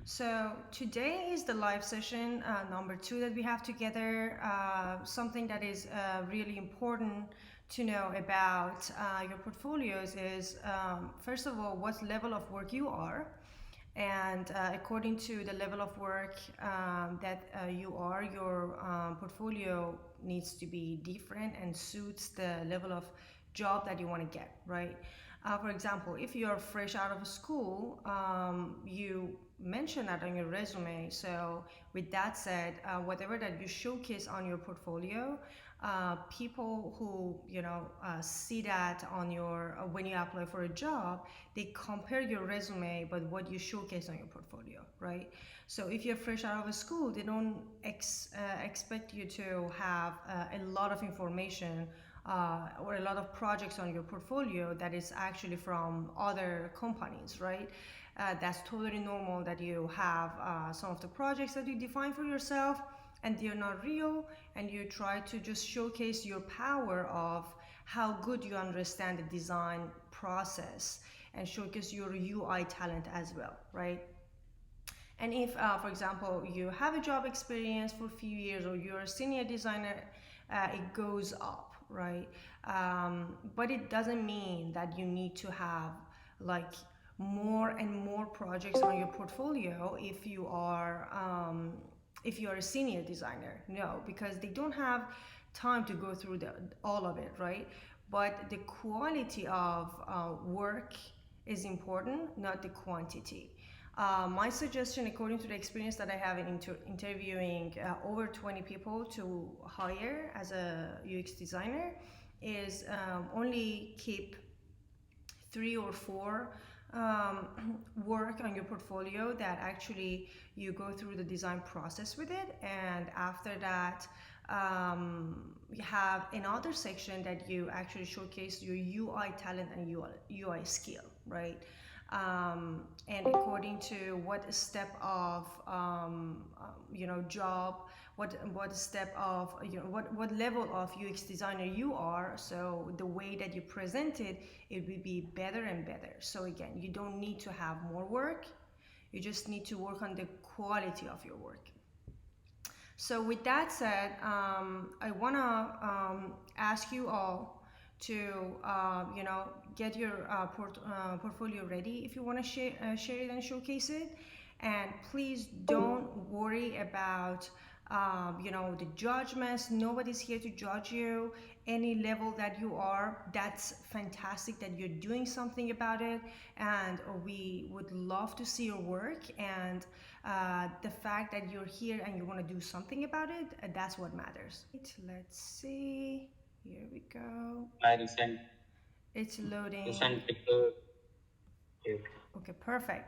So today is the live session number two that we have together. Something that is really important to know about your portfolios is first of all, what level of work you are. And according to the level of work that you are, your portfolio needs to be different and suits the level of job that you want to get, right? For example, if you're fresh out of school, you mention that on your resume. So, with that said, whatever that you showcase on your portfolio, people who see that on your when you apply for a job, they compare your resume but what you showcase on your portfolio, right? So if you're fresh out of school, they don't expect you to have a lot of information or a lot of projects on your portfolio that is actually from other companies, right? That's totally normal that you have some of the projects that you define for yourself and they're not real, and you try to just showcase your power of how good you understand the design process and showcase your UI talent as well, right? And if, for example, you have a job experience for a few years or you're a senior designer, it goes up, right? But it doesn't mean that you need to have like more and more projects on your portfolio if you are a senior designer. No, because they don't have time to go through all of it, right? But the quality of work is important, not the quantity. My suggestion, according to the experience that I have in interviewing over 20 people to hire as a UX designer, is only keep 3 or 4 um, work on your portfolio that actually you go through the design process with it, and after that you have another section that you actually showcase your UI talent and UI skill, right? And according to what step of job, what step of what level of UX designer you are, so the way that you present it, it will be better and better. So again, you don't need to have more work, you just need to work on the quality of your work. So with that said, I want to ask you all to get your portfolio ready if you want to share it and showcase it. And please don't worry about the judgments. Nobody's here to judge you. Any level that you are, that's fantastic that you're doing something about it, and we would love to see your work. And the fact that you're here and you want to do something about it, that's what matters. Let's see. Here we go. My It's loading. recent picture. Okay, perfect.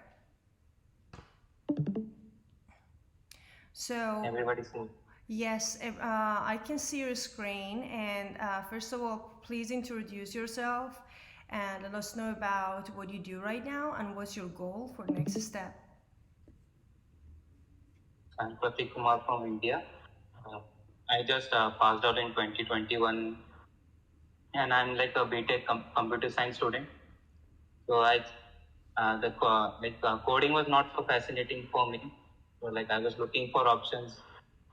So Everybody see. yes, I can see your screen. And first of all, please introduce yourself and let us know about what you do right now and what's your goal for the next step. I'm Pratik Kumar from India. Uh, I just passed out in 2021, and I'm like a BTech computer science student. So coding was not so fascinating for me. So like I was looking for options,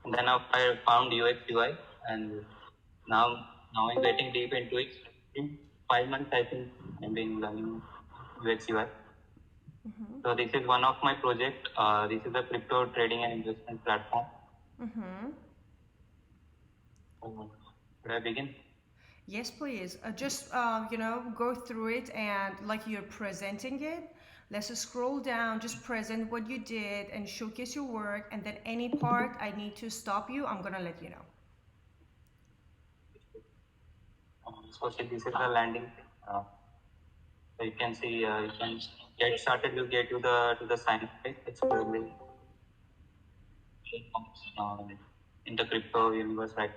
and then I found UX UI, and now I'm getting deep into it. In 5 months, I think I've been learning UX UI. Mm-hmm. So this is one of my project. This is a crypto trading and investment platform. Mm-hmm. Should I begin? Yes, please. Just go through it and like you're presenting it. Let's just scroll down, just present what you did and showcase your work. And then any part I need to stop you, I'm gonna let you know. So this is the landing. Uh, so you can see, you can get started. You get to the sign up page. It's really uh, in the crypto universe, right?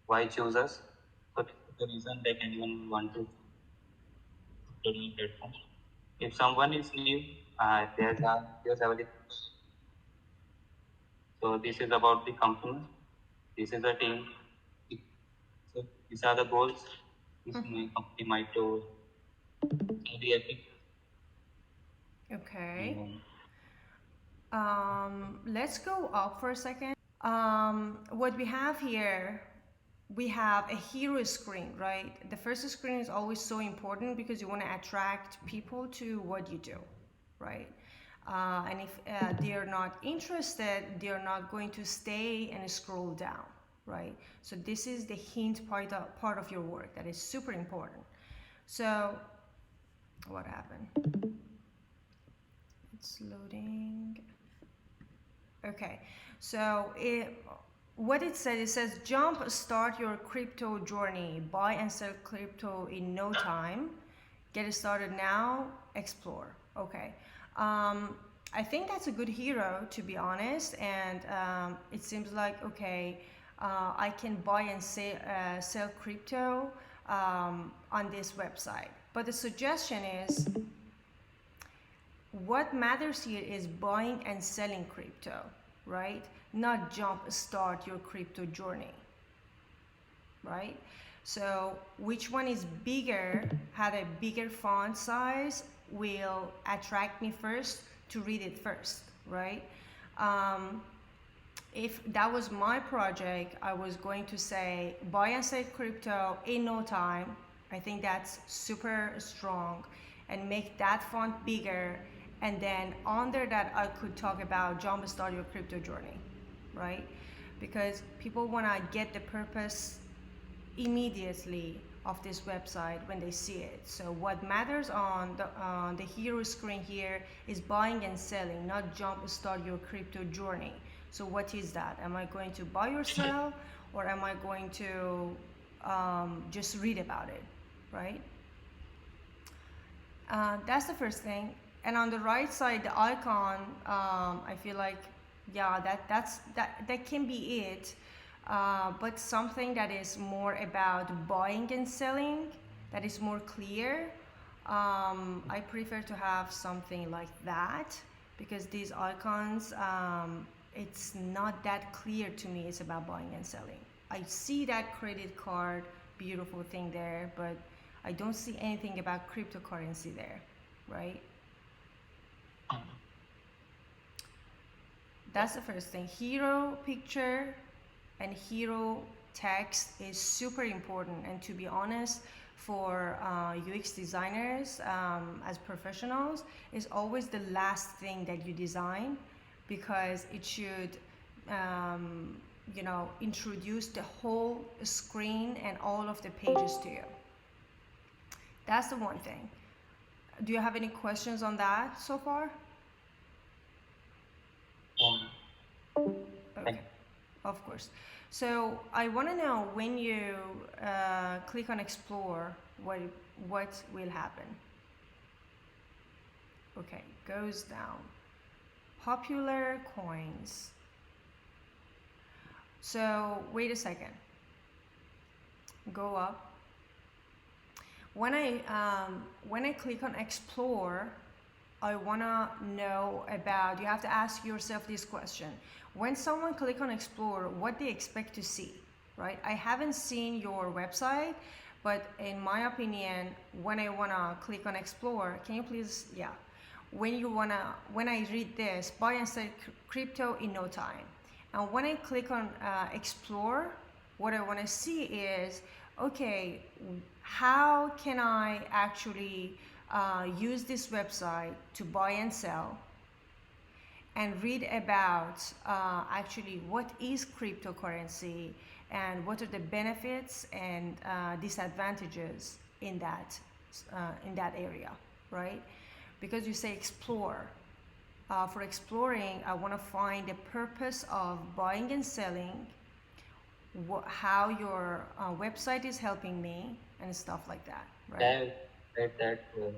Why choose us? So this is the reason like anyone want to trading platform. If someone is new, there's available. So this is about the company. This is the team. So these are the goals. This company might do the ethics. Okay. Let's go up for a second. What we have here, we have a hero screen, right? The first screen is always so important because you want to attract people to what you do, right? And if they are not interested, they are not going to stay and scroll down, right? So this is the hint part of your work that is super important. So what happened? It's loading. Okay, so what it says jump start your crypto journey, buy and sell crypto in no time, get started now, explore. Okay, I think that's a good hero, to be honest, and it seems like, okay, I can buy and sell crypto on this website, but the suggestion is, what matters here is buying and selling crypto, right? Not jump start your crypto journey, right? So which one is bigger, had a bigger font size, will attract me first to read it first, right? If that was my project, I was going to say buy and sell crypto in no time. I think that's super strong, and make that font bigger, and then under that I could talk about jumpstart your crypto journey, right? Because people want to get the purpose immediately of this website when they see it. So what matters on the hero screen here is buying and selling, not jumpstart your crypto journey. So what is that? Am I going to buy or sell, or am I going to just read about it, right? That's the first thing. And on the right side, the icon, I feel like, yeah, that can be it. But something that is more about buying and selling, that is more clear. I prefer to have something like that, because these icons, it's not that clear to me. It's about buying and selling. I see that credit card, beautiful thing there, but I don't see anything about cryptocurrency there, right? That's the first thing. Hero picture and hero text is super important, and to be honest, for UX designers, as professionals, is always the last thing that you design, because it should introduce the whole screen and all of the pages to you. That's the one thing. Do you have any questions on that so far? Okay, of course. So I want to know, when you click on explore, what will happen? Okay, goes down. Popular coins. So wait a second. Go up. When I click on explore, I wanna know about, you have to ask yourself this question. When someone click on explore, what they expect to see, right? I haven't seen your website, but in my opinion, when I wanna click on explore, can you please, yeah. When I read this, buy and sell crypto in no time. And when I click on explore, what I wanna see is, okay, how can I actually use this website to buy and sell, and read about actually what is cryptocurrency and what are the benefits and disadvantages in that area, right? Because you say explore. For exploring, I want to find the purpose of buying and selling, how your website is helping me, and stuff like that, right? That was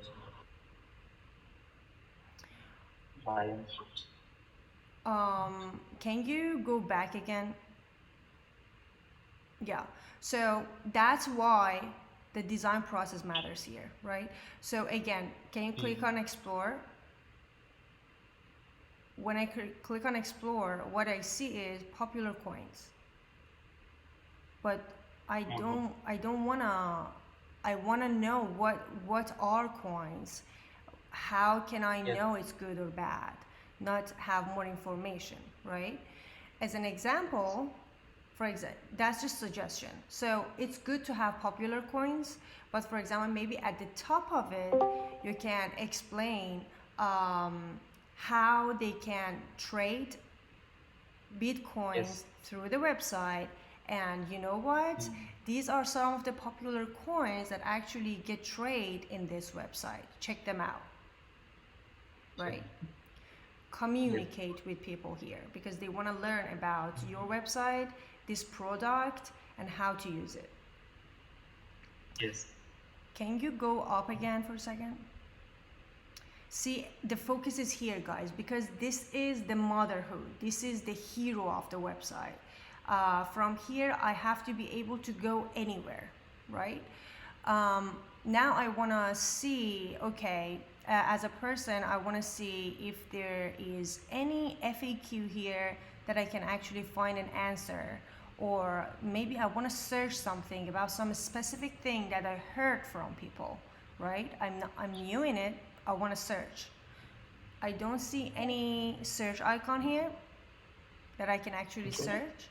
violence. Can you go back again? Yeah, so that's why the design process matters here, right? So again, can you click on explore? When I click on explore, what I see is popular coins, but I don't wanna, I wanna know what are coins. How can I know it's good or bad? not have more information, right? As an example, for example, that's just suggestion. So it's good to have popular coins, but for example, maybe at the top of it, you can explain how they can trade Bitcoins Yes. through the website. And you know what? These are some of the popular coins that actually get traded in this website. Check them out, right? Communicate with people here because they want to learn about your website, this product, and how to use it. Yes. Can you go up again for a second? See, the focus is here, guys, because this is the motherhood. This is the hero of the website. From here, I have to be able to go anywhere, right? Now I want to see, okay, as a person, I want to see if there is any FAQ here that I can actually find an answer, or maybe I want to search something about some specific thing that I heard from people, right? I'm new in it. I want to search. I don't see any search icon here that I can actually search.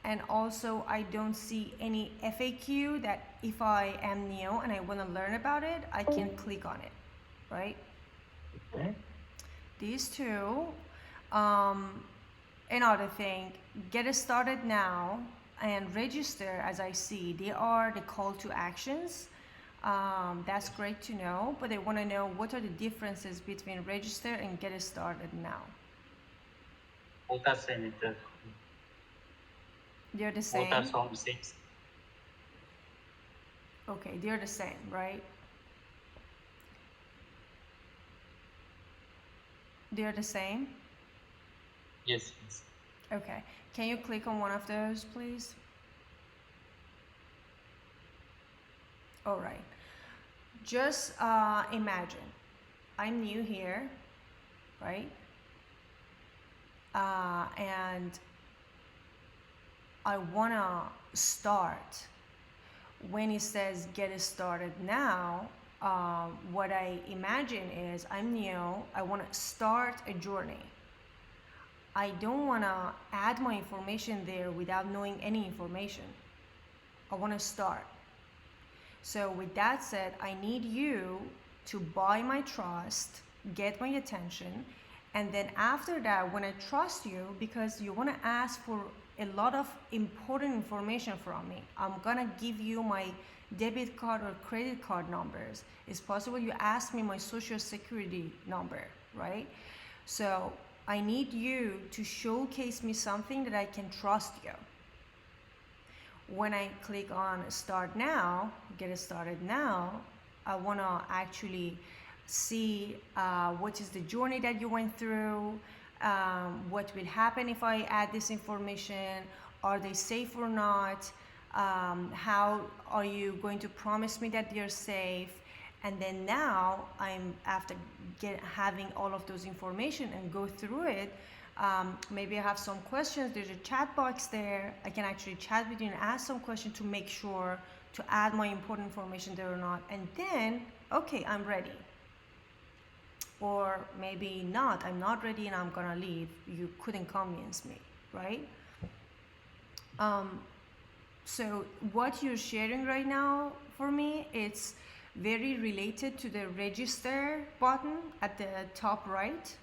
And also I don't see any FAQ that if I am new and I want to learn about it, I can click on it, right? Okay. These two. Another thing, get started now and register. As I see, they are the call to actions. That's great to know, but I want to know what are the differences between register and get started now. Both are same. They're the Both same. are from same. Okay, they're the same, right? They're the same. Yes. Yes. Okay, can you click on one of those, please? All right. Just imagine I'm new here, right? And I wanna start. When it says get started now, what I imagine is I'm new, I wanna start a journey. I don't wanna add my information there without knowing any information. I wanna start. So with that said, I need you to buy my trust, get my attention, and then after that, when I trust you, because you want to ask for a lot of important information from me, I'm gonna give you my debit card or credit card numbers. It's possible you ask me my social security number, right? So I need you to showcase me something that I can trust you. When I click on start now, get started now, I want to actually see what is the journey that you went through, what will happen if I add this information, are they safe or not, how are you going to promise me that they're safe. And then now I'm after having all of those information and go through it. Maybe I have some questions. There's a chat box there. I can actually chat with you and ask some questions to make sure to add my important information there or not. And then, okay, I'm ready. Or maybe not. I'm not ready and I'm gonna leave. You couldn't convince me, right? So what you're sharing right now for me, it's very related to the register button at the top right.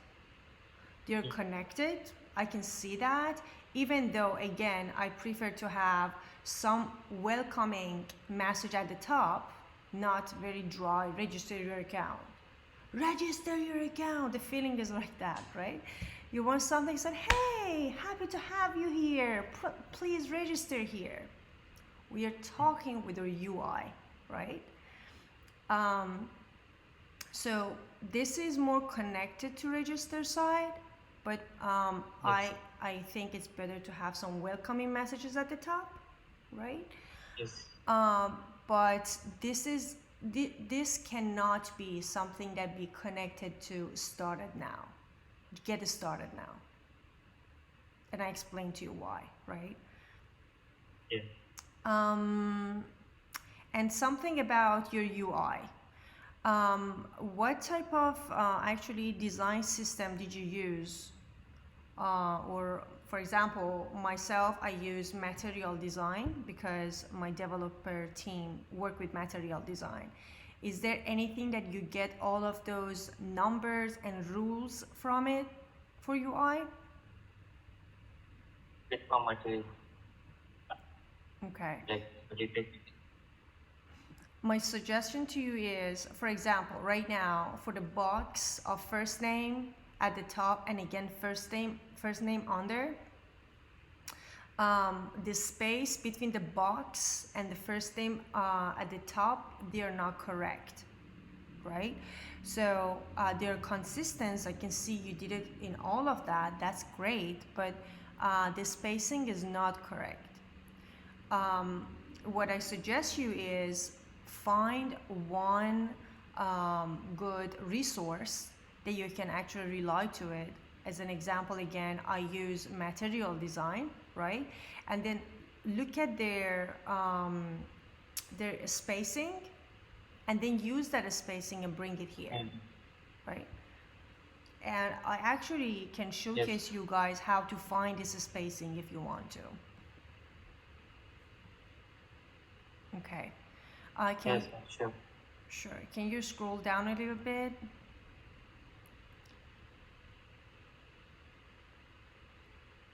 They're connected. I can see that, even though again I prefer to have some welcoming message at the top, not very dry, register your account. Register your account. The feeling is like that, right? You want something said, hey, happy to have you here. Please register here. We are talking with our UI, right? So this is more connected to register side, but Yes. I think it's better to have some welcoming messages at the top, right? Yes. But this cannot be something that be connected to started now. Get started now. And I explained to you why, right? Yeah. And something about your UI. What type of actually design system did you use? Or for example, myself, I use material design because my developer team work with material design. Is there anything that you get all of those numbers and rules from it for UI? Get from material. Okay. Like repeat. My suggestion to you is, for example, right now for the box of first name at the top and again first name under, the space between the box and the first name at the top, they are not correct, right? So they're consistent. I can see you did it in all of that. That's great, but the spacing is not correct. What I suggest you is find one good resource that you can actually rely to it. As an example, again, I use material design, right? And then look at their spacing, and then use that spacing and bring it here, right? And I actually can showcase you guys how to find this spacing if you want to. Okay. Yes, sure. Sure. Can you scroll down a little bit?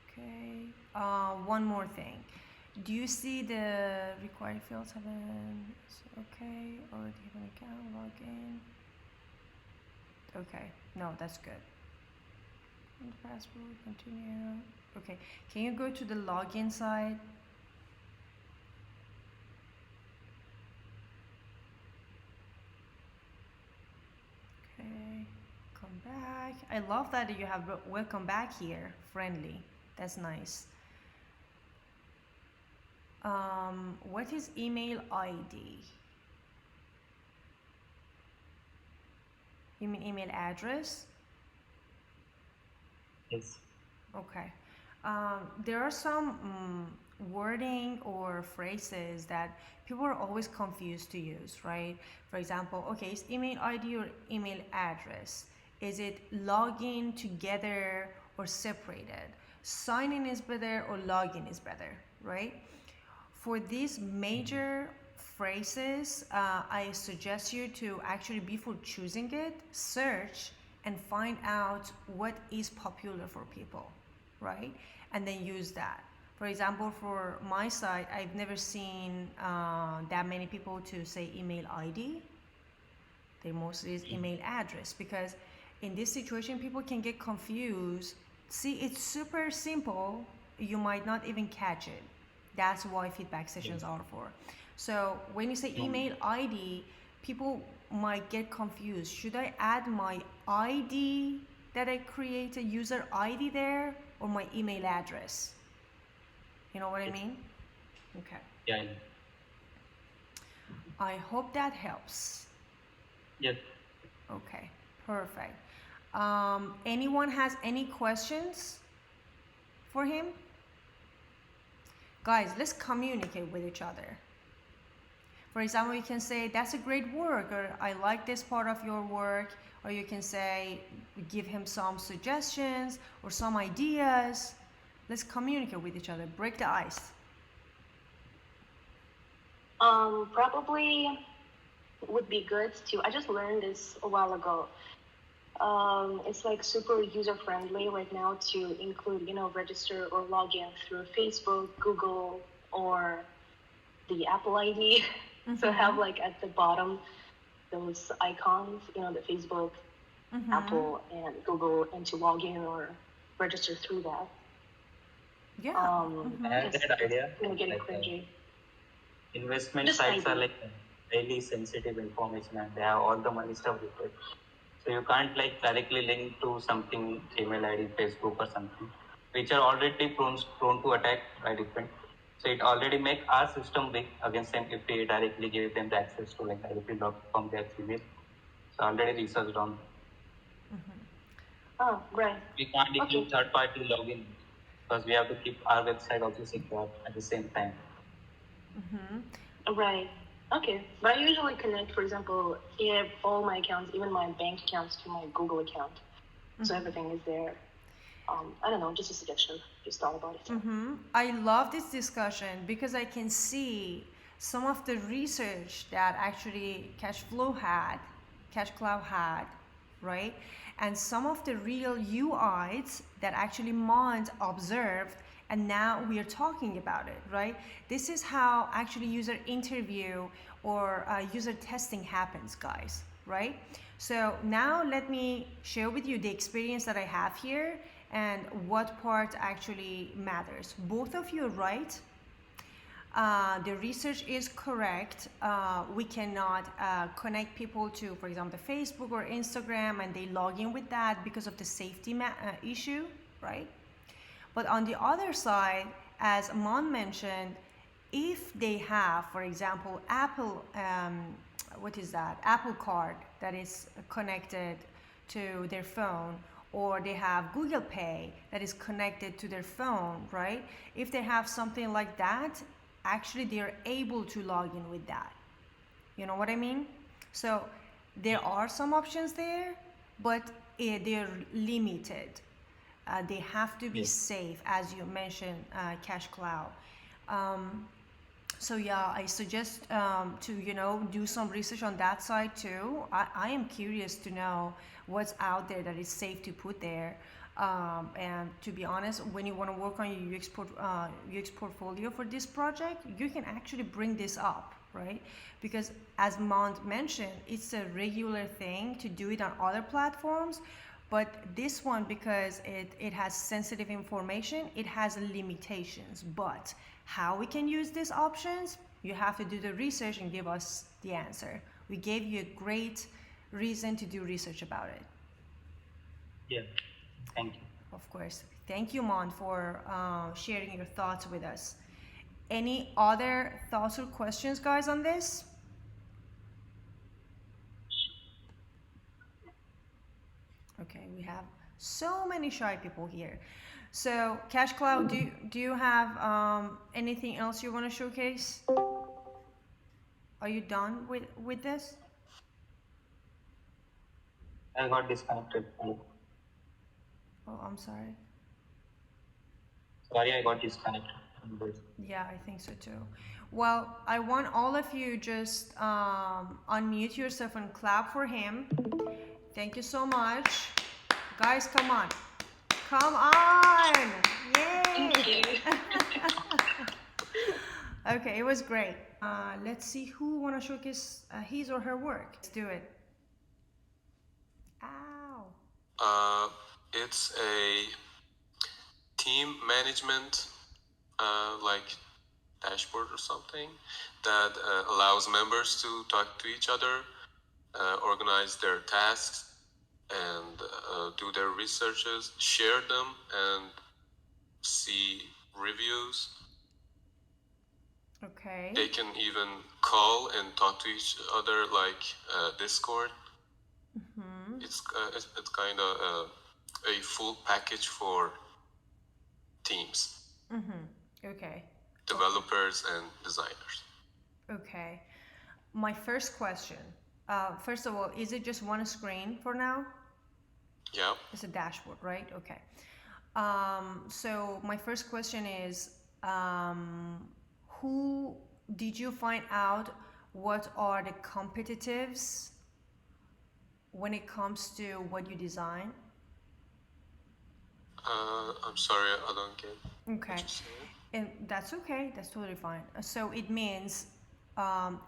Okay. One more thing. Do you see the required fields have an okay, or do you have an account login? Okay. No, that's good. Password, continue. Okay. Can you go to the login side? Okay, come back. I love that you have welcome back here, friendly. That's nice. What is email ID? You mean email address? Yes. Okay. There are some wording or phrases that people are always confused to use, right? For example, okay, is email ID or email address? Is it login together or separated? Sign in is better or login is better, right? For these major phrases, I suggest you to actually, before choosing it, search and find out what is popular for people, right? And then use that. For example, for my site, I've never seen that many people to say email ID. They mostly is email address, because in this situation, people can get confused. See, it's super simple. You might not even catch it. That's why feedback sessions are for. So when you say email ID, people might get confused. Should I add my ID that I created, user ID there, or my email address? You know what I mean? Okay. Yeah. I hope that helps. Yes. Okay, perfect. Anyone has any questions for him? Guys, let's communicate with each other. For example, you can say, that's a great work, or I like this part of your work, or you can say, give him some suggestions or some ideas. Let's communicate with each other, break the ice. Probably would be good to, I just learned this a while ago. It's like super user friendly right now to include, register or log in through Facebook, Google, or the Apple ID. Mm-hmm. So have like at the bottom those icons, the Facebook, Apple, and Google, and to log in or register through that. Yeah. I have that idea. It's getting cringy. Investment sites are like highly sensitive information, and they have all the money stuff with it. So you can't like directly link to something, email ID, Facebook or something, which are already prone to attack by different. So it already make our system weak against them if we directly give them the access to like directly log from their email. So already researched on. Oh, right. We can't include third-party login because we have to keep our website also secure at the same time. Right. Okay, but I usually connect, for example, if all my accounts, even my bank accounts, to my Google account, so everything is there. I don't know, just a suggestion. Just thought about it. I love this discussion because I can see some of the research that actually CashCloud had, right? And some of the real UIs that actually Mont observed, and now we are talking about it, right? This is how actually user interview or user testing happens, guys, right? So now let me share with you the experience that I have here and what part actually matters. Both of you are right. The research is correct. We cannot connect people to, for example, Facebook or Instagram, and they log in with that because of the safety issue, right? But on the other side, as Amon mentioned, if they have, for example, Apple, what is that? Apple Card that is connected to their phone, or they have Google Pay that is connected to their phone, right? If they have something like that, actually they're able to log in with that. You know what I mean? So there are some options there, but they're limited. They have to be safe, as you mentioned, CashCloud. So yeah, I suggest to do some research on that side too. I am curious to know what's out there that is safe to put there. And to be honest, when you want to work on your UX portfolio for this project, you can actually bring this up, right? Because as Mont mentioned, it's a regular thing to do it on other platforms. But this one, because it has sensitive information, it has limitations. But how we can use these options, you have to do the research and give us the answer. We gave you a great reason to do research about it. Yeah, thank you. Of course. Thank you, Mon, for sharing your thoughts with us. Any other thoughts or questions, guys, on this? Okay, we have so many shy people here. So, CashCloud, do you have anything else you want to showcase? Are you done with this? I got disconnected. Oh, I'm sorry. Sorry, I got disconnected. Yeah, I think so too. Well, I want all of you just unmute yourself and clap for him. Thank you so much. Guys, come on. Come on! Yay! Thank you. Okay, it was great. Let's see who want to showcase his or her work. Let's do it. Ow. It's a team management like dashboard or something that allows members to talk to each other, organize their tasks, and do their researches, share them, and see reviews. Okay. They can even call and talk to each other like Discord. It's kind of a full package for teams, Okay. developers and designers. Okay. My first question. First of all, is it just one screen for now? Yeah. It's a dashboard, right? Okay. So my first question is, who did you find out what are the competitives when it comes to what you design? I'm sorry, I don't get Okay. what you said. And that's okay. That's totally fine. So it means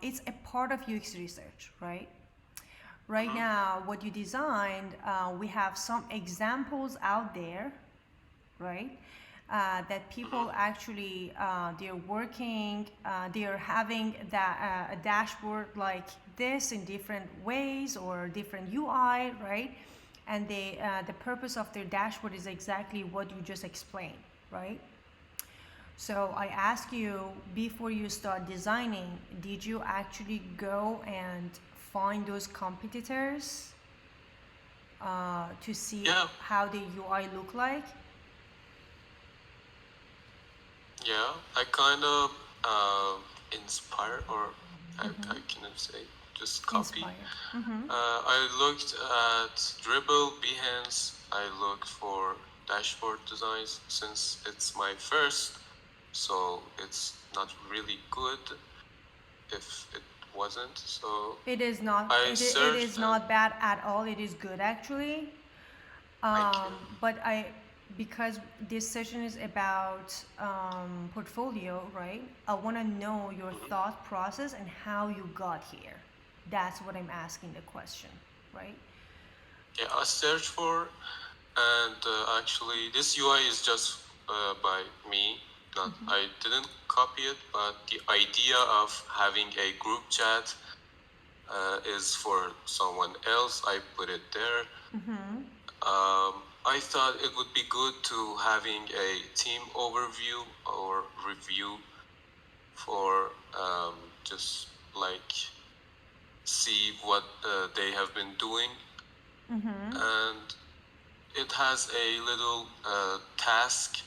it's a part of UX research, right? Right now, what you designed, we have some examples out there, right? That people actually, they're working, they're having a dashboard like this in different ways or different UI, right? And the purpose of their dashboard is exactly what you just explained, right? So I ask you, before you start designing, did you actually go and find those competitors to see how the UI look like? Yeah, I kind of inspired or I cannot say, just copy. Inspire. I looked at Dribble, Behance. I looked for dashboard designs since it's my first, so it's not really good if it wasn't. So It is not. I It searched is and not bad at all. It is good actually. thank you. But because this session is about portfolio, right? I want to know your thought process and how you got here. That's what I'm asking the question, right? Yeah, I searched for, and actually this UI is just by me. Not I didn't copy it, but the idea of having a group chat is for someone else. I put it there. I thought it would be good to having a team overview or review for just like see what they have been doing, and it has a little task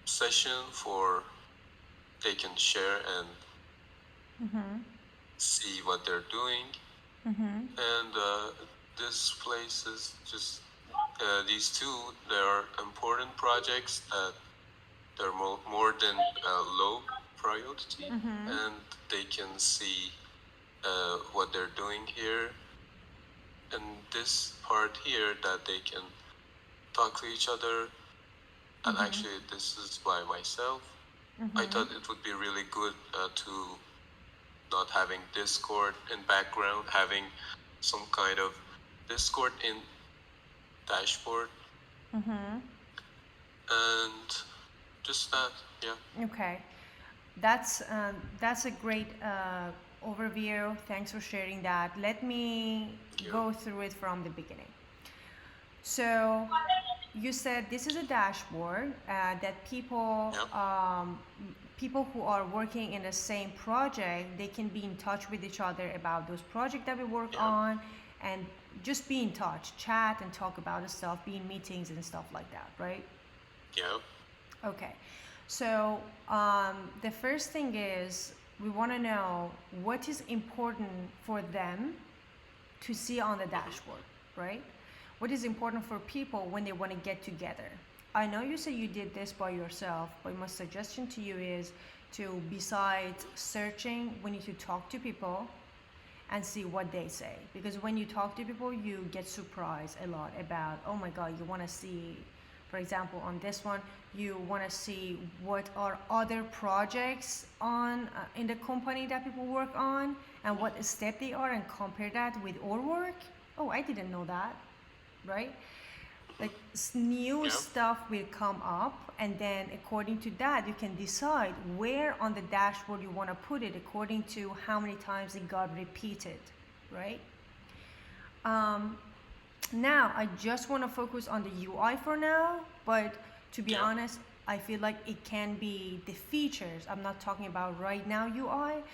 session for they can share and see what they're doing. And this place is just these two. There are important projects that they're more than low priority, and they can see what they're doing here. And this part here that they can talk to each other. And actually, this is by myself. I thought it would be really good to not having Discord in background, having some kind of Discord in dashboard, and just that, yeah. Okay, that's a great overview. Thanks for sharing that. Let me Yeah. go through it from the beginning. So you said this is a dashboard that people who are working in the same project, they can be in touch with each other about those projects that we work on, and just be in touch, chat and talk about the stuff, be in meetings and stuff like that, right? Yeah. Okay, so the first thing is we want to know what is important for them to see on the dashboard, right? What is important for people when they want to get together? I know you say you did this by yourself, but my suggestion to you is to, besides searching, we need to talk to people and see what they say. Because when you talk to people, you get surprised a lot about, oh my God, you want to see, for example, on this one, you want to see what are other projects on in the company that people work on and what step they are and compare that with our work. Oh, I didn't know that, right? Like new stuff will come up, and then according to that you can decide where on the dashboard you want to put it according to how many times it got repeated, right? Now I just want to focus on the UI for now, but to be honest, I feel like it can be the features. I'm not talking about right now UI.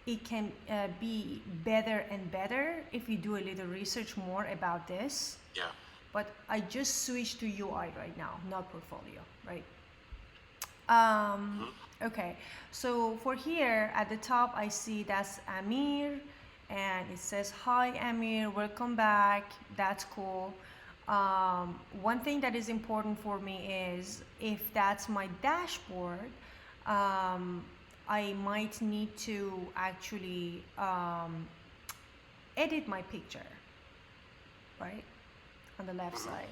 It can be better and better if you do a little research more about this. Yeah. But I just switched to UI right now, not portfolio, right? Okay, so for here at the top, I see that's Amir, and it says, hi Amir, welcome back. That's cool. One thing that is important for me is if that's my dashboard, I might need to actually edit my picture, right? On the left side.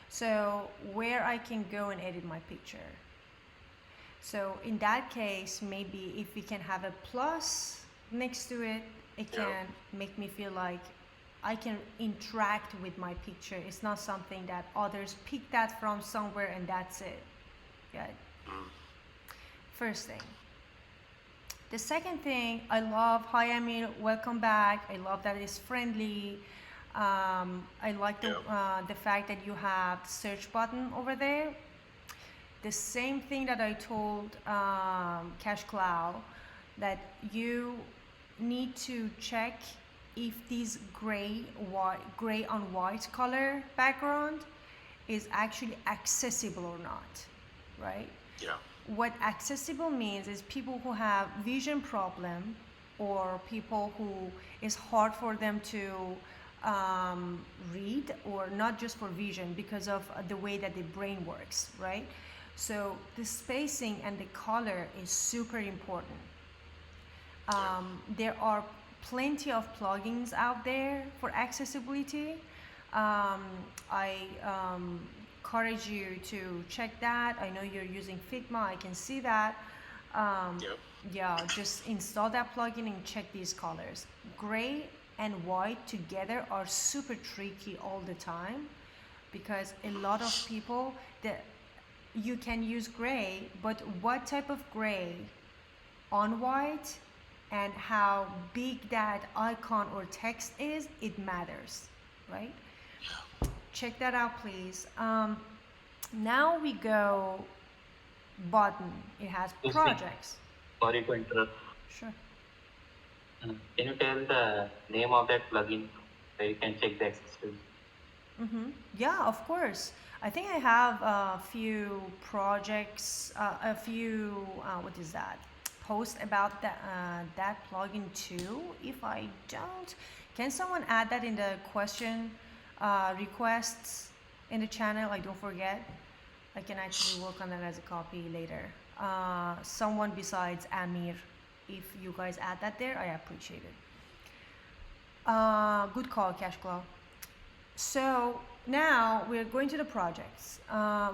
So where I can go and edit my picture. So in that case, maybe if we can have a plus next to it, it can make me feel like I can interact with my picture. It's not something that others pick that from somewhere and that's it. Good. First thing. The second thing, I love, hi Amir, welcome back. I love that it's friendly. I like the fact that you have the search button over there. The same thing that I told Cash Cloud, that you need to check if this gray on white color background is actually accessible or not, right? Yeah. what accessible means is people who have vision problem, or people who it's hard for them to read, or not just for vision, because of the way that the brain works, right? So the spacing and the color is super important. There are plenty of plugins out there for accessibility. I encourage you to check that. I know you're using Figma, I can see that. Yep. Yeah, just install that plugin and check these colors. Gray and white together are super tricky all the time, because a lot of people that you can use gray, but what type of gray on white and how big that icon or text is, it matters, right? Check that out, please. Now we go button. It has Yes, projects. Sorry to interrupt. Sure. Can you tell the name of that plugin where you can check the accessibility? Yeah, of course. I think I have a few projects, a few, what is that? Posts about that plugin too. If I don't, can someone add that in the question requests in the channel? I don't forget. I can actually work on that as a copy later. Someone besides Amir, if you guys add that there, I appreciate it. Good call, Cashclaw. So now we're going to the projects.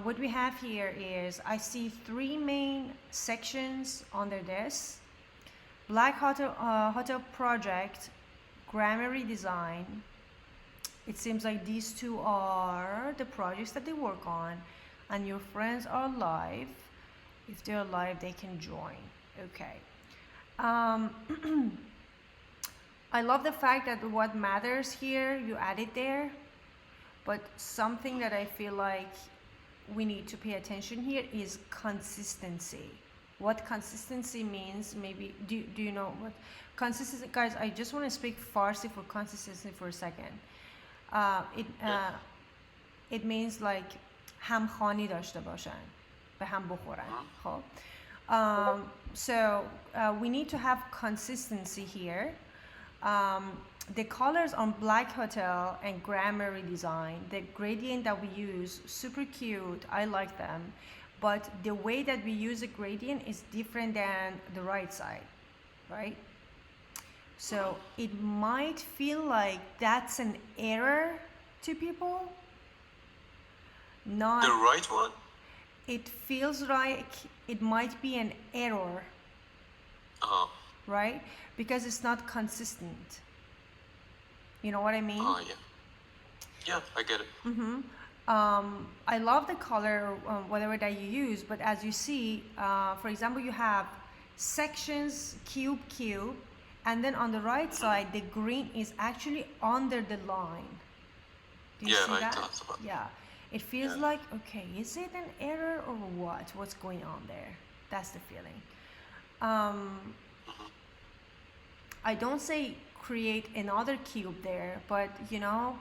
What we have here is, I see 3 main sections under this. Black Hotel Project, Grammarly Design. It seems like these 2 are the projects that they work on, and your friends are live. If they're live, they can join. Okay. I love the fact that what matters here, you add it there. But something that I feel like we need to pay attention here is consistency. What consistency means, maybe, do you know what consistency? Guys, I just want to speak Farsi for consistency for a second. It means like همخوانی داشته باشن، به هم بخورن. خب. So we need to have consistency here. The colors on Black Hotel and Grammarly Design, the gradient that we use, super cute, I like them, but the way that we use the gradient is different than the right side, right? So it might feel like that's an error to people. Not The right one? It feels like it might be an error, right? Because it's not consistent. You know what I mean? Yeah. Yeah, I get it. I love the color, whatever that you use, but as you see, for example, you have sections, cube, and then on the right side, the green is actually under the line. Do you see that? Thought about that. Yeah. It feels like, okay, is it an error or what? What's going on there? That's the feeling. I don't say create another cube there, but you know,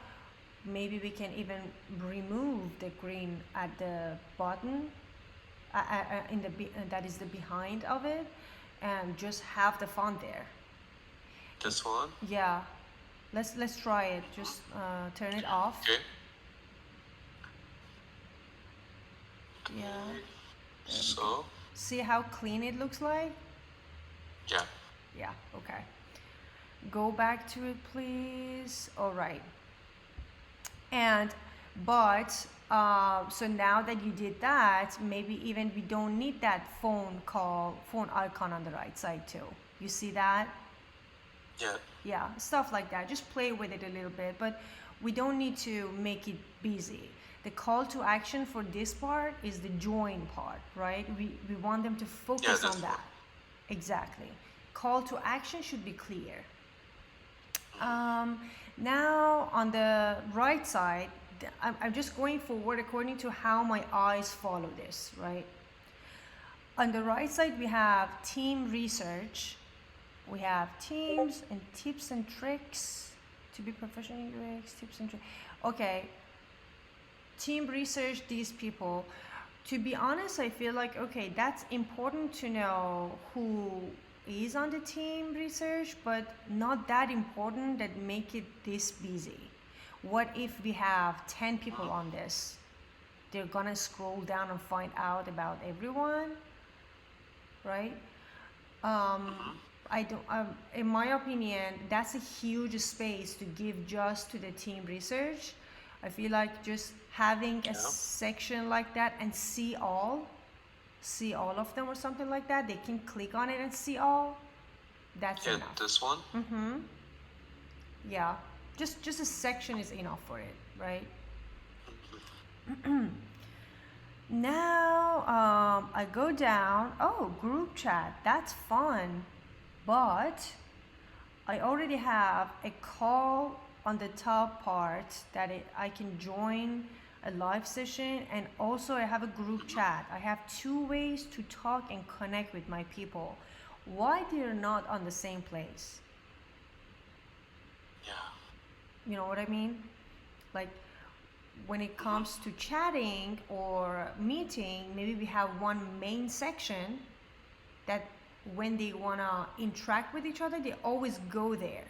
maybe we can even remove the green at the bottom, that is the behind of it, and just have the font there. This one? Yeah, let's try it. Just turn it off. Okay. Yeah. So, See how clean it looks like? yeah. Yeah, okay. Go back to it, please. All right. So now that you did that, maybe even we don't need that phone icon on the right side too. You see that? Yeah. Yeah, stuff like that. Just play with it a little bit, but we don't need to make it busy. The call to action for this part is the join part, right? We want them to focus on that. Exactly. Call to action should be clear. Now on the right side, I'm just going forward according to how my eyes follow this, right? On the right side, we have team research. We have teams and tips and tricks to be professional in UX, tips and tricks. Okay. Team research, these people. To be honest, I feel like, okay, that's important to know who is on the team research, but not that important that make it this busy. What if we have 10 people on this? They're gonna scroll down and find out about everyone, right? Um, I don't. In my opinion, that's a huge space to give just to the team research. I feel like just having a Yeah. section like that and see all of them or something like that. They can click on it and see all. That's Yeah, enough. this one. Yeah, just a section is enough for it, right? Now I go down. Oh, group chat. That's fun, but I already have a call on the top part that I can join a live session, and also I have a group chat. I have two ways to talk and connect with my people. Why they're not on the same place? Yeah. You know what I mean? Like when it comes to chatting or meeting, maybe we have one main section that when they wanna interact with each other, they always go there,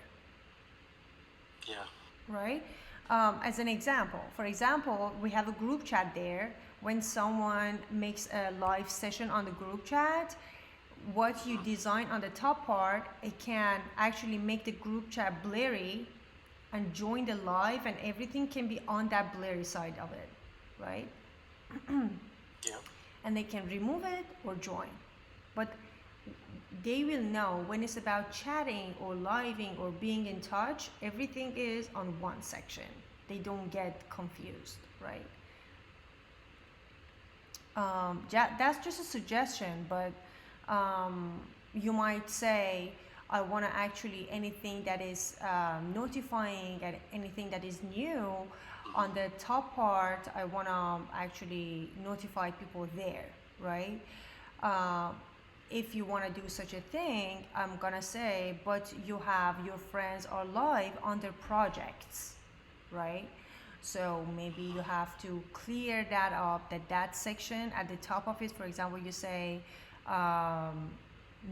Yeah. right? As an example, for example, we have a group chat there. When someone makes a live session on the group chat, what you design on the top part, it can actually make the group chat blurry and join the live, and everything can be on that blurry side of it, right? Yeah. And they can remove it or join. But they will know when it's about chatting or living or being in touch, everything is on one section. They don't get confused, right? That's just a suggestion, but you might say, I want to actually anything that is notifying and anything that is new on the top part, I want to actually notify people there, right? If you want to do such a thing, I'm gonna say, but you have your friends are live on their projects, right? So maybe you have to clear that up, that section at the top of it, for example, you say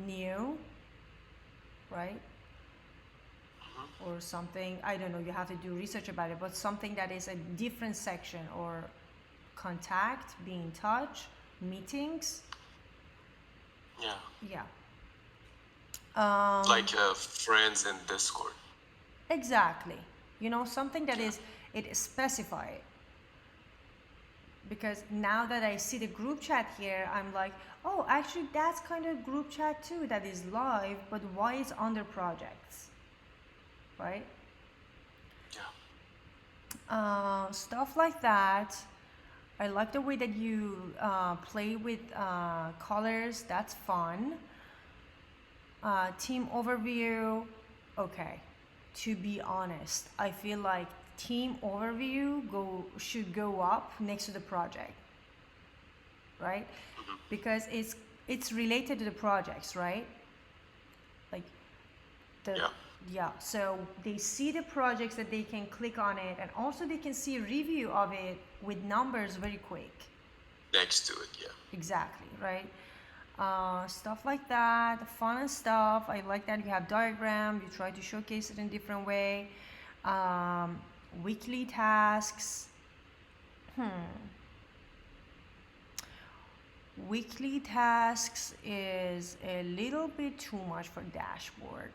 new, right? Or something, I don't know, you have to do research about it, but something that is a different section, or contact, be in touch, meetings, Yeah. yeah. Like friends in Discord. Exactly. You know, something that Yeah. is, it is specified. Because now that I see the group chat here, I'm like, oh, actually, that's kind of group chat too that is live, but why it's under projects, right? Yeah. Stuff like that. I like the way that you play with colors. That's fun. Team overview. Okay. To be honest, I feel like team overview should go up next to the project, right? Because it's related to the projects, right? Like the Yeah. yeah. So they see the projects that they can click on it, and also they can see a review of it with numbers very quick. Next to it. Yeah. Exactly, right? Stuff like that, fun and stuff. I like that you have diagram. You try to showcase it in different way. Weekly tasks. Weekly tasks is a little bit too much for dashboard.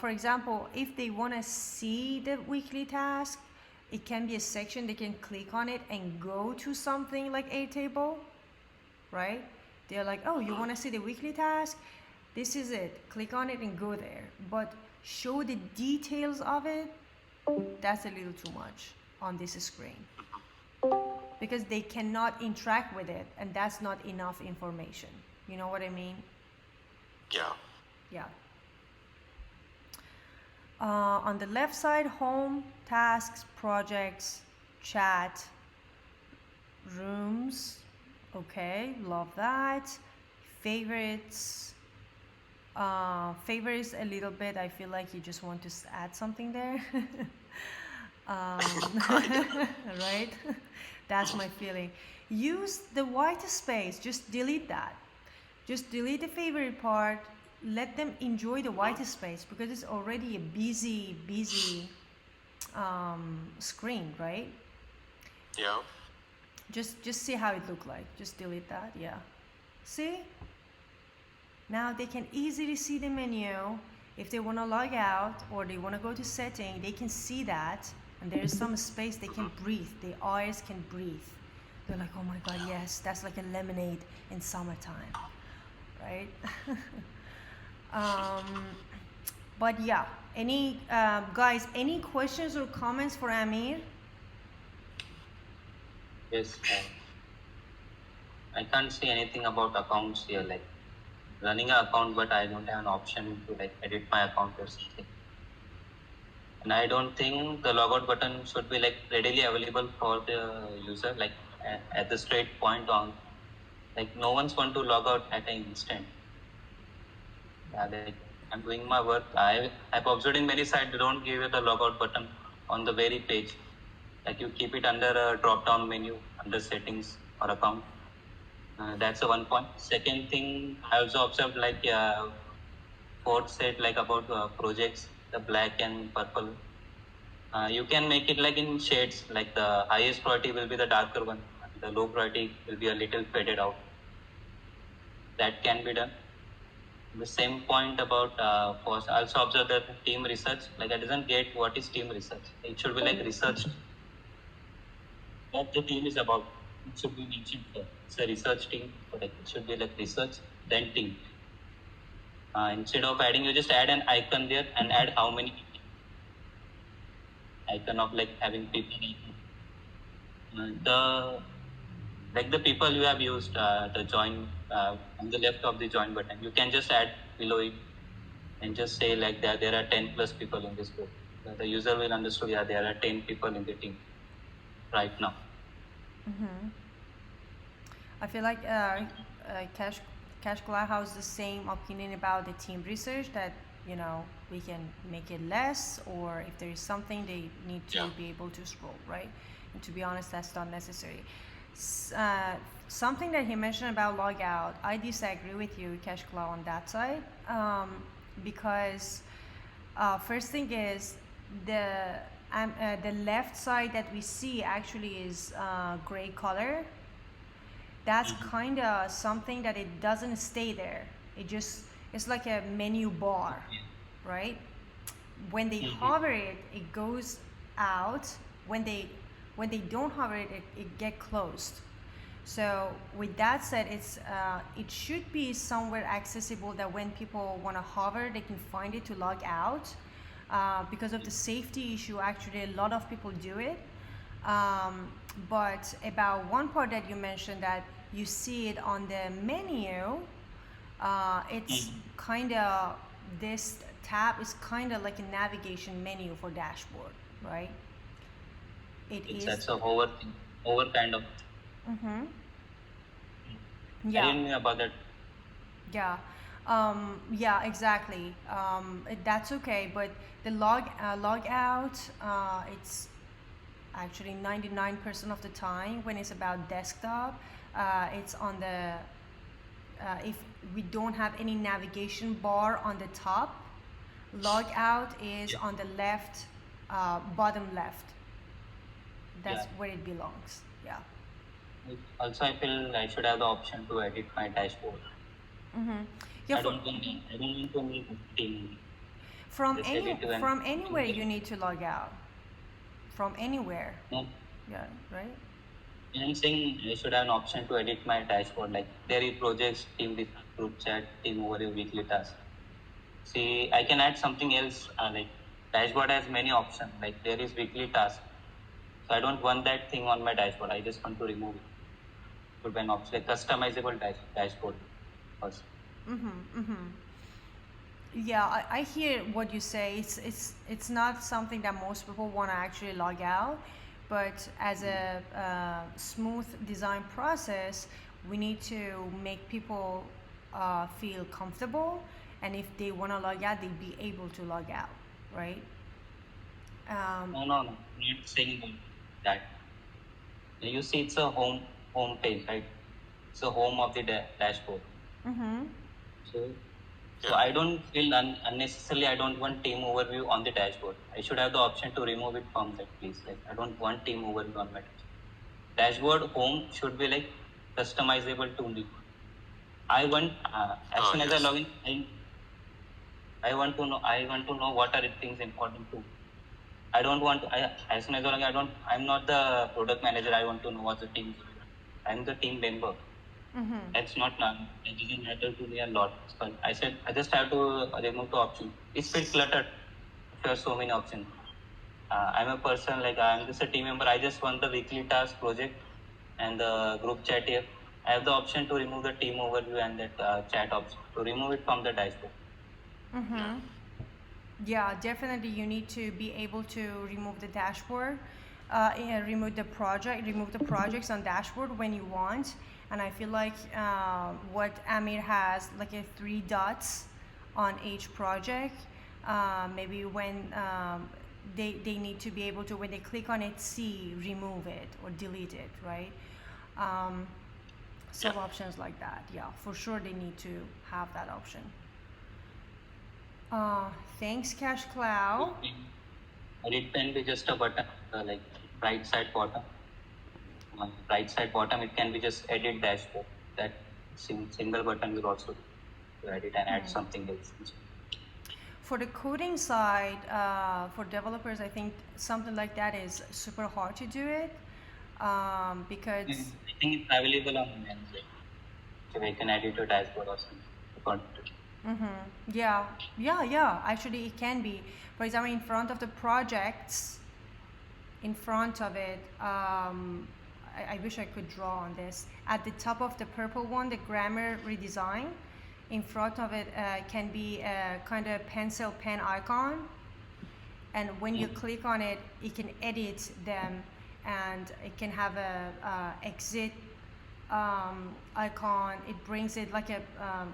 For example, if they want to see the weekly task, it can be a section they can click on it and go to something like Airtable, right? They're like, oh, you want to see the weekly task? This is it. Click on it and go there. But show the details of it, that's a little too much on this screen. Because they cannot interact with it, and that's not enough information. You know what I mean? Yeah. Yeah. On the left side, home, tasks, projects, chat, rooms. Okay, love that. Favorites. Favorites a little bit. I feel like you just want to add something there. Right? That's my feeling. Use the white space. Just delete that. Just delete the favorite part. Let them enjoy the white space because it's already a busy screen, right? Yeah. Just see how it look like. Just delete that. Yeah. See? Now they can easily see the menu. If they want to log out or they want to go to setting, they can see that, and there is some space they can breathe. Their eyes can breathe. They're like, oh my god, yes, that's like a lemonade in summertime, right? But yeah, any guys, any questions or comments for Amir? Yes, I can't see anything about accounts here, like running an account, but I don't have an option to like edit my account or something. And I don't think the logout button should be like readily available for the user, like at the straight point on. Like no one's want to log out at an instant. Yeah, like I'm doing my work. I've observed in many sites they don't give you the logout button on the very page. Like you keep it under a drop down menu under settings or account. That's the one point. Second thing, I also observed like Ford said like about projects, the black and purple. You can make it like in shades. Like the highest priority will be the darker one, and the low priority will be a little faded out. That can be done. The same point about post. I also observe that team research. Like I doesn't get what is team research. It should be like research. What the team is about. It should be mentioned first. It's a research team. So like it should be like research then team. Instead of adding, you just add an icon there and add how many icon of like having people. The like the people you have used the join on the left of the join button, you can just add below it and just say like that there are 10 plus people in this group. The user will understand, yeah, there are 10 people in the team right now. I feel like Cash Cloud has the same opinion about the team research that we can make it less, or if there is something they need to be able to scroll, right? And to be honest, that's not necessary. Something that he mentioned about logout, I disagree with you, Cash Cloud, on that side, because first thing is the left side that we see actually is gray color. That's kind of something that it doesn't stay there. It's like a menu bar, right? When they hover it, it goes out. When they don't hover it, it get closed. So with that said, it should be somewhere accessible that when people want to hover, they can find it to log out. Because of the safety issue, actually a lot of people do it. But about one part that you mentioned, that you see it on the menu, it's kind of, this tab is kind of like a navigation menu for dashboard, right? That's a over kind of. Yeah. I didn't know about that. Yeah. Yeah, exactly. That's okay, but the log out, it's actually 99% of the time when it's about desktop, it's on the if we don't have any navigation bar on the top, log out is on the left, bottom left. That's where it belongs. Yeah. Also, I feel I should have the option to edit my dashboard. Yeah, I don't need to make anything. From anywhere you need to log out. From anywhere. No. Yeah, right? I'm saying I should have an option to edit my dashboard, like daily projects, team group chat, team overview, weekly task. See, I can add something else, like dashboard has many options, like there is weekly task. So I don't want that thing on my dashboard. I just want to remove it. Could be an option, like customizable dashboard first. Yeah, I hear what you say. It's not something that most people want to actually log out, but as a smooth design process, we need to make people feel comfortable, and if they want to log out, they'd be able to log out, right? No, not saying that. You see, it's a home page, right? It's the home of the dashboard. So I don't feel unnecessarily. I don't want team overview on the dashboard. I should have the option to remove it from that, please. Like I don't want team overview on my dashboard. Home should be like customizable to me. I want as soon as I log in, I want to know. I want to know what are the things important to. I don't want. As soon as I log in, I'm not the product manager. I want to know what the team. I'm the team member. That's not it doesn't matter to me a lot. So I said I just have to remove the option. It's bit cluttered. There are so many options. I'm a person like I'm just a team member. I just want the weekly task project and the group chat here. I have the option to remove the team overview and that chat option to remove it from the dashboard. Yeah, definitely you need to be able to remove the dashboard, remove the projects on dashboard when you want. And I feel like what Amir has, like a 3 dots on each project, maybe when they need to be able to, when they click on it, see, remove it or delete it, right? Some options like that, yeah, for sure they need to have that option. Thanks, Cash Cloud. It can be just a button, like right side bottom. Right side bottom, it can be just edit dashboard. That single button will also edit and add something else. For the coding side, for developers, I think something like that is super hard to do it because I think it's available on the menu, so we can edit your dashboard or something. Yeah. Actually, it can be. For example, in front of the projects, in front of it, I wish I could draw on this. At the top of the purple one, the grammar redesign, in front of it can be a kind of pencil pen icon. And when you click on it, it can edit them, and it can have a exit icon. It brings it like a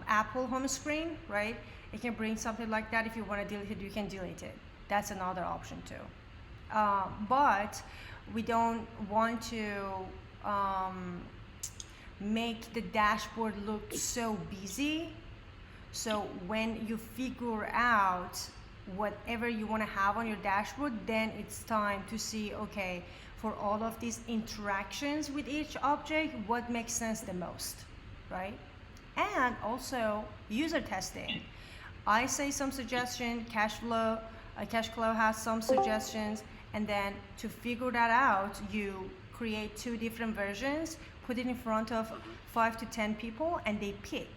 Apple home screen, right? It can bring something like that. If you want to delete it, you can delete it. That's another option too. But we don't want to make the dashboard look so busy. So when you figure out whatever you want to have on your dashboard, then it's time to see, okay, for all of these interactions with each object, what makes sense the most, right? And also user testing. I say some suggestion, Cashflow has some suggestions, and then to figure that out, you create 2 different versions, put it in front of 5 to 10 people, and they pick,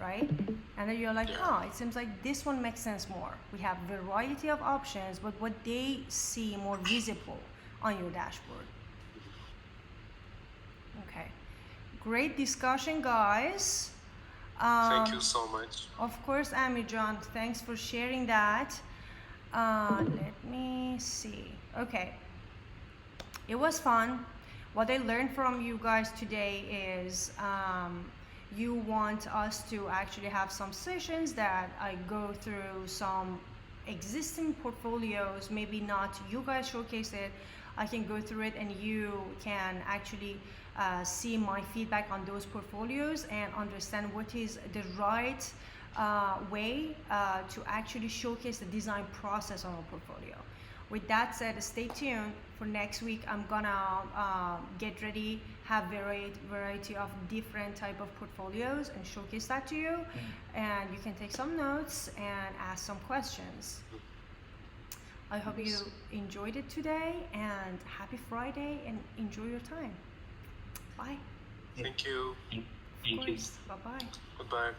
right? And then you're like, it seems like this one makes sense more. We have variety of options, but what they see more visible on your dashboard. Okay, great discussion, guys. Thank you so much. Of course, Amir John, thanks for sharing that. Let me see. Okay, it was fun. What I learned from you guys today is you want us to actually have some sessions that I go through some existing portfolios, maybe not you guys showcase it. I can go through it and you can actually see my feedback on those portfolios and understand what is the right way to actually showcase the design process on a portfolio. With that said, stay tuned for next week. I'm gonna get ready, have variety of different type of portfolios and showcase that to you. And you can take some notes and ask some questions. I hope you enjoyed it today, and happy Friday, and enjoy your time. Bye. Thank you. Thank you. Bye-bye. Goodbye.